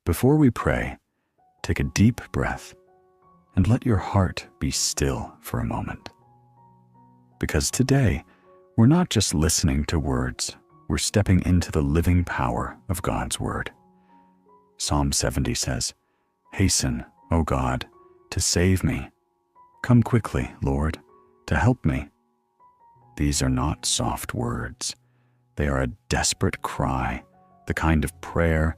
Before we pray, take a deep breath and let your heart be still for a moment. Because today, we're not just listening to words, we're stepping into the living power of God's Word. Psalm 70 says, "Hasten, O God, to save me. Come quickly, Lord, to help me." These are not soft words. They are a desperate cry, the kind of prayer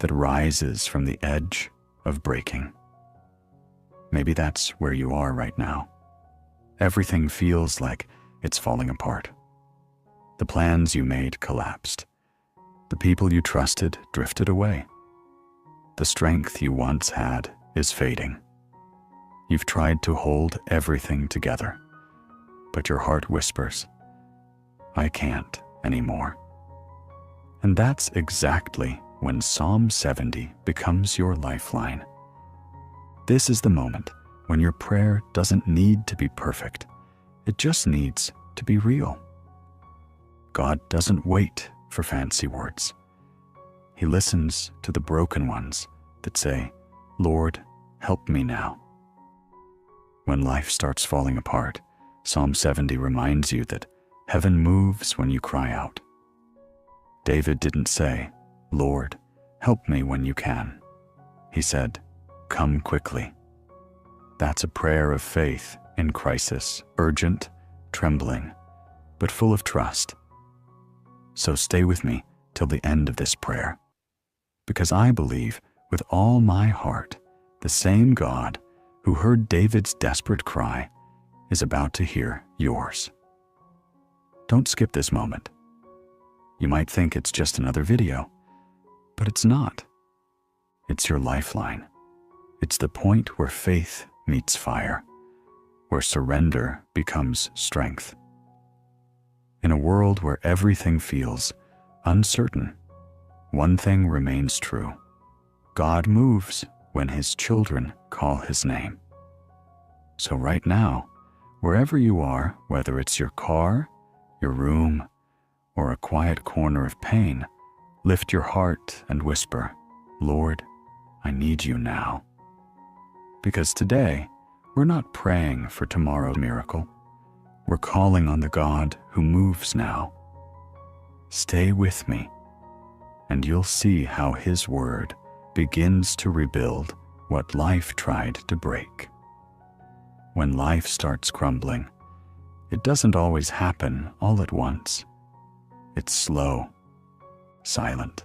that rises from the edge of breaking. Maybe that's where you are right now. Everything feels like it's falling apart. The plans you made collapsed. The people you trusted drifted away. The strength you once had is fading. You've tried to hold everything together, but your heart whispers, "I can't anymore." And that's exactly when Psalm 70 becomes your lifeline. This is the moment when your prayer doesn't need to be perfect. It just needs to be real. God doesn't wait for fancy words. He listens to the broken ones that say, "Lord, help me now." When life starts falling apart, Psalm 70 reminds you that heaven moves when you cry out. David didn't say, "Lord, help me when you can." He said, "Come quickly." That's a prayer of faith in crisis, urgent, trembling, but full of trust. So stay with me till the end of this prayer, because I believe with all my heart the same God who heard David's desperate cry is about to hear yours. Don't skip this moment. You might think it's just another video, but it's not. It's your lifeline. It's the point where faith meets fire, where surrender becomes strength. In a world where everything feels uncertain, one thing remains true. God moves when His children call His name. So right now, wherever you are, whether it's your car, your room, or a quiet corner of pain, lift your heart and whisper, "Lord, I need you now." Because today, we're not praying for tomorrow's miracle. We're calling on the God who moves now. Stay with me, and you'll see how His Word begins to rebuild what life tried to break. When life starts crumbling, it doesn't always happen all at once. It's slow, silent,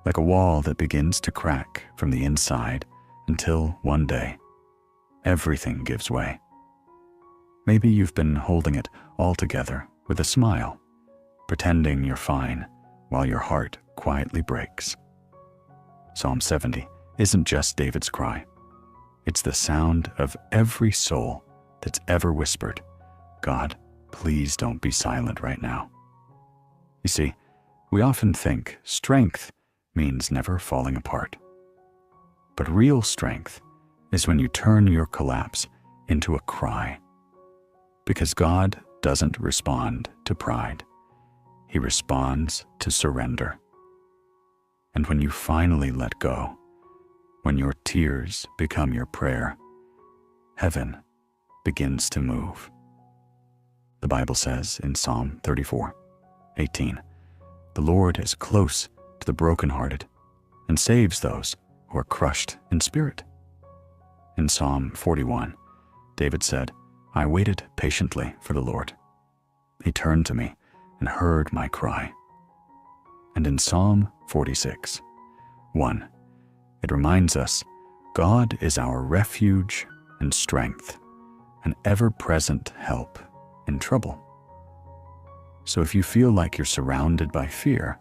like a wall that begins to crack from the inside until one day, everything gives way. Maybe you've been holding it all together with a smile, pretending you're fine while your heart quietly breaks. Psalm 70 isn't just David's cry. It's the sound of every soul that's ever whispered, "God, please don't be silent right now." You see, we often think strength means never falling apart. But real strength is when you turn your collapse into a cry. Because God doesn't respond to pride. He responds to surrender. And when you finally let go, when your tears become your prayer, heaven begins to move. The Bible says in Psalm 34:18, "The Lord is close to the brokenhearted and saves those who are crushed in spirit." In Psalm 41, David said, "I waited patiently for the Lord. He turned to me and heard my cry." And in Psalm 46:1, it reminds us, God is our refuge and strength, an ever-present help in trouble. So if you feel like you're surrounded by fear,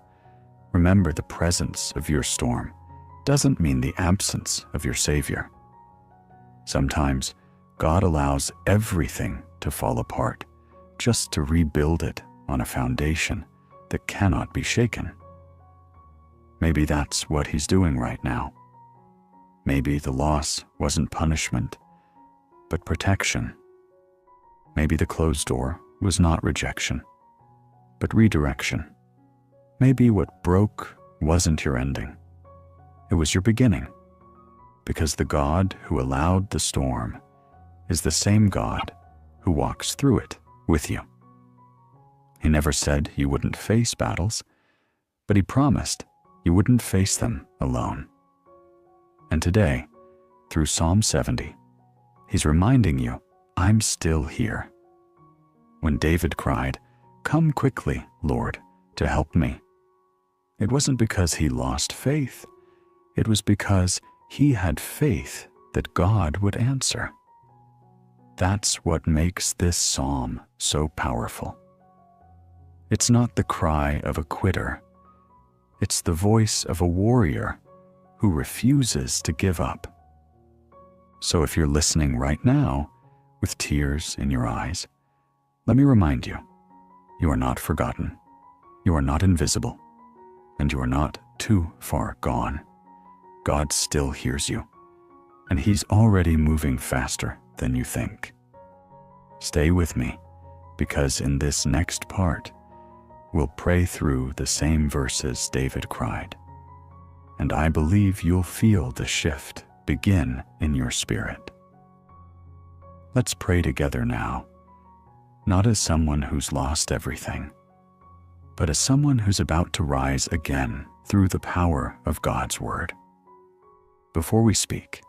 remember the presence of your storm doesn't mean the absence of your Savior. Sometimes God allows everything to fall apart just to rebuild it on a foundation that cannot be shaken. Maybe that's what He's doing right now. Maybe the loss wasn't punishment, but protection. Maybe the closed door was not rejection, but redirection. Maybe what broke wasn't your ending. It was your beginning, because the God who allowed the storm is the same God who walks through it with you. He never said you wouldn't face battles, but he promised you wouldn't face them alone. And today, through Psalm 70, he's reminding you, I'm still here. When David cried, "Come quickly, Lord, to help me," it wasn't because he lost faith. It was because he had faith that God would answer. That's what makes this psalm so powerful. It's not the cry of a quitter. It's the voice of a warrior who refuses to give up. So if you're listening right now with tears in your eyes, let me remind you, you are not forgotten, you are not invisible, and you are not too far gone. God still hears you, and he's already moving faster than you think. Stay with me, because in this next part, we'll pray through the same verses David cried, and I believe you'll feel the shift begin in your spirit. Let's pray together now, not as someone who's lost everything, but as someone who's about to rise again through the power of God's word. Before we speak,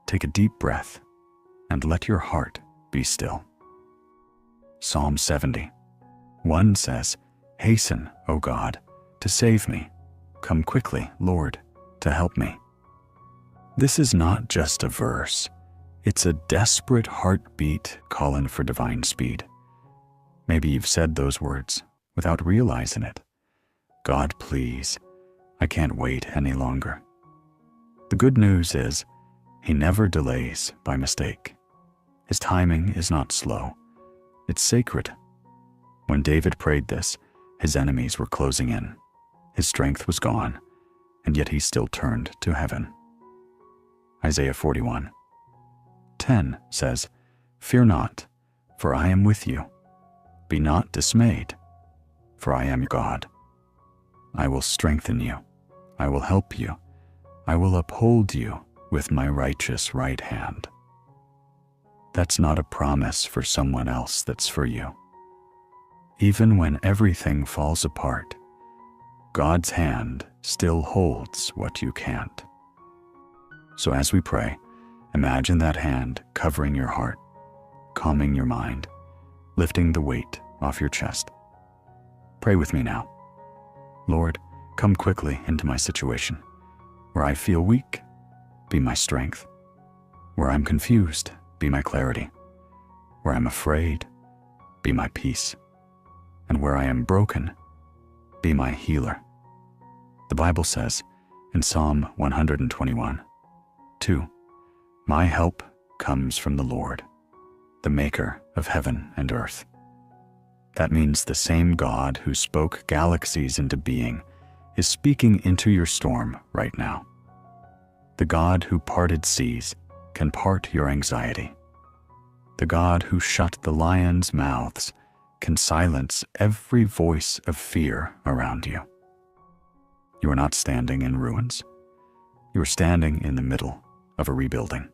take a deep breath and let your heart be still. Psalm 70, 1 says, "Hasten, O God, to save me. Come quickly, Lord, to help me." This is not just a verse. It's a desperate heartbeat calling for divine speed. Maybe you've said those words without realizing it. God, please, I can't wait any longer. The good news is, he never delays by mistake. His timing is not slow. It's sacred. When David prayed this, his enemies were closing in. His strength was gone, and yet he still turned to heaven. Isaiah 41:10 says, "Fear not, for I am with you. Be not dismayed, for I am your God. I will strengthen you. I will help you. I will uphold you with my righteous right hand." That's not a promise for someone else, that's for you. Even when everything falls apart, God's hand still holds what you can't. So as we pray, imagine that hand covering your heart, calming your mind, lifting the weight off your chest. Pray with me now. Lord, come quickly into my situation. Where I feel weak, be my strength. Where I'm confused, be my clarity. Where I'm afraid, be my peace. And where I am broken, be my healer. The Bible says in Psalm 121:2, "My help comes from the Lord, the maker of heaven and earth." That means the same God who spoke galaxies into being is speaking into your storm right now. The God who parted seas can part your anxiety. The God who shut the lions' mouths can silence every voice of fear around you. You are not standing in ruins. You are standing in the middle of a rebuilding.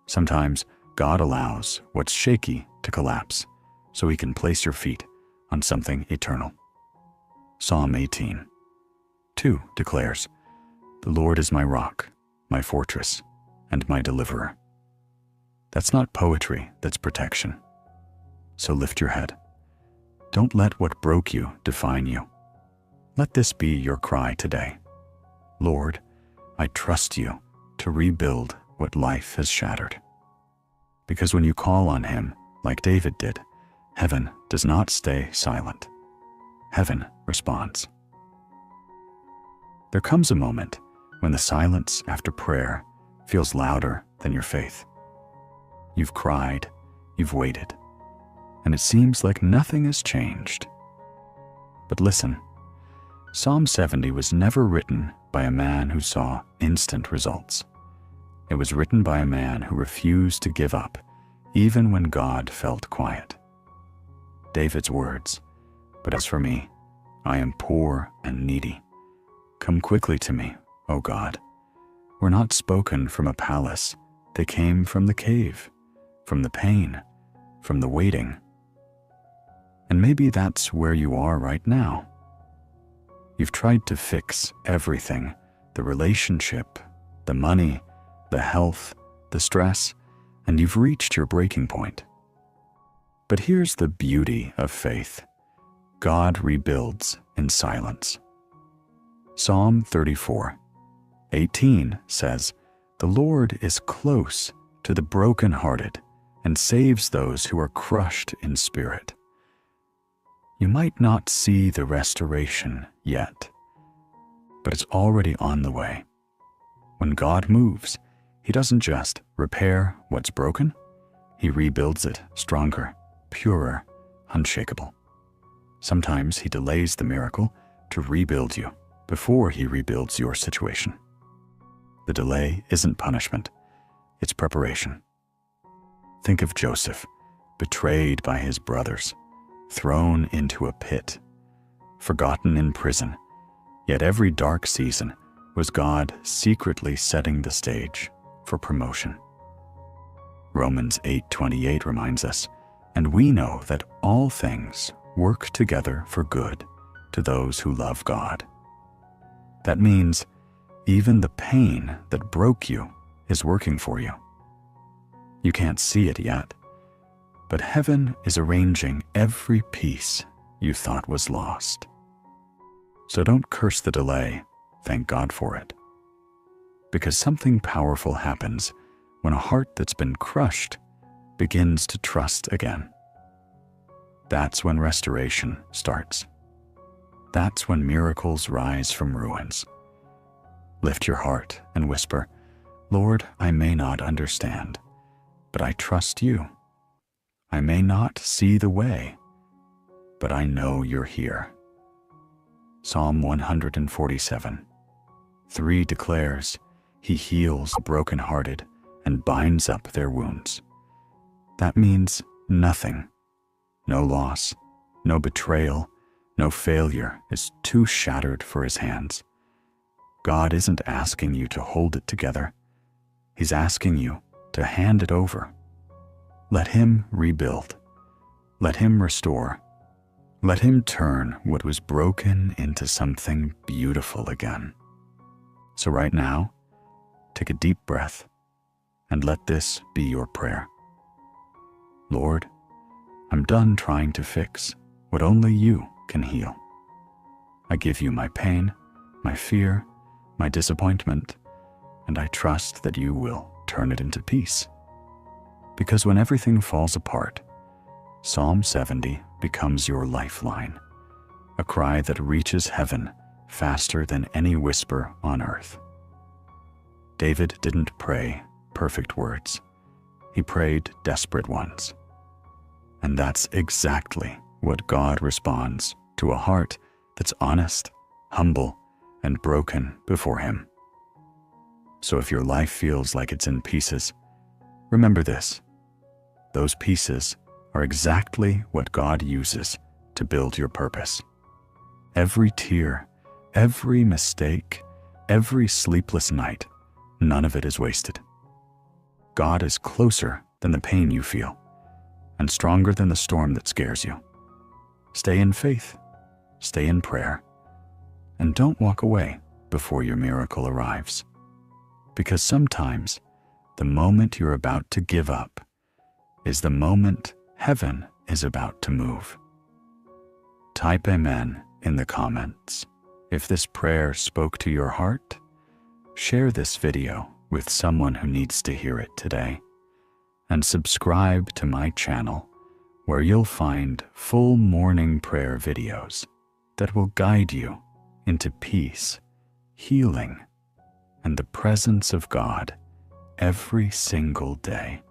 Sometimes God allows what's shaky to collapse so he can place your feet on something eternal. Psalm 18:2 declares, "The Lord is my rock, my fortress, and my deliverer." That's not poetry, that's protection. So lift your head. Don't let what broke you define you. Let this be your cry today. Lord, I trust you to rebuild what life has shattered. Because when you call on him, like David did, heaven does not stay silent. Heaven responds. There comes a moment when the silence after prayer feels louder than your faith. You've cried, you've waited, and it seems like nothing has changed. But listen, Psalm 70 was never written by a man who saw instant results. It was written by a man who refused to give up, even when God felt quiet. David's words, "But as for me, I am poor and needy. Come quickly to me O God, were not spoken from a palace. They came from the cave, from the pain, from the waiting. And maybe that's where you are right now. You've tried to fix everything, the relationship, the money, the health, the stress, and you've reached your breaking point. But here's the beauty of faith. God rebuilds in silence. Psalm 34:18 says, "The Lord is close to the brokenhearted and saves those who are crushed in spirit." You might not see the restoration yet, but it's already on the way. When God moves, He doesn't just repair what's broken, He rebuilds it stronger, purer, unshakable. Sometimes He delays the miracle to rebuild you before He rebuilds your situation. The delay isn't punishment, it's preparation. Think of Joseph, betrayed by his brothers, thrown into a pit, forgotten in prison, yet every dark season was God secretly setting the stage for promotion. Romans 8:28 reminds us, "And we know that all things work together for good to those who love God." That means even the pain that broke you is working for you. You can't see it yet, but heaven is arranging every piece you thought was lost. So don't curse the delay, thank God for it. Because something powerful happens when a heart that's been crushed begins to trust again. That's when restoration starts. That's when miracles rise from ruins. Lift your heart and whisper, "Lord, I may not understand, but I trust you. I may not see the way, but I know you're here." Psalm 147:3 declares, "He heals the brokenhearted and binds up their wounds." That means nothing, no loss, no betrayal, no failure is too shattered for His hands. God isn't asking you to hold it together. He's asking you to hand it over. Let Him rebuild. Let Him restore. Let Him turn what was broken into something beautiful again. So right now, take a deep breath and let this be your prayer. Lord, I'm done trying to fix what only You can heal. I give You my pain, my fear, my disappointment, and I trust that You will turn it into peace. Because when everything falls apart, Psalm 70 becomes your lifeline, a cry that reaches heaven faster than any whisper on earth. David didn't pray perfect words. He prayed desperate ones. And that's exactly what God responds to a heart that's honest, humble, and broken before Him. So if your life feels like it's in pieces, remember this. Those pieces are exactly what God uses to build your purpose. Every tear, every mistake, every sleepless night, none of it is wasted. God is closer than the pain you feel, and stronger than the storm that scares you. Stay in faith, stay in prayer, and don't walk away before your miracle arrives. Because sometimes the moment you're about to give up is the moment heaven is about to move. Type Amen in the comments if this prayer spoke to your heart. Share this video with someone who needs to hear it today, and subscribe to my channel where you'll find full morning prayer videos that will guide you into peace, healing, and the presence of God every single day.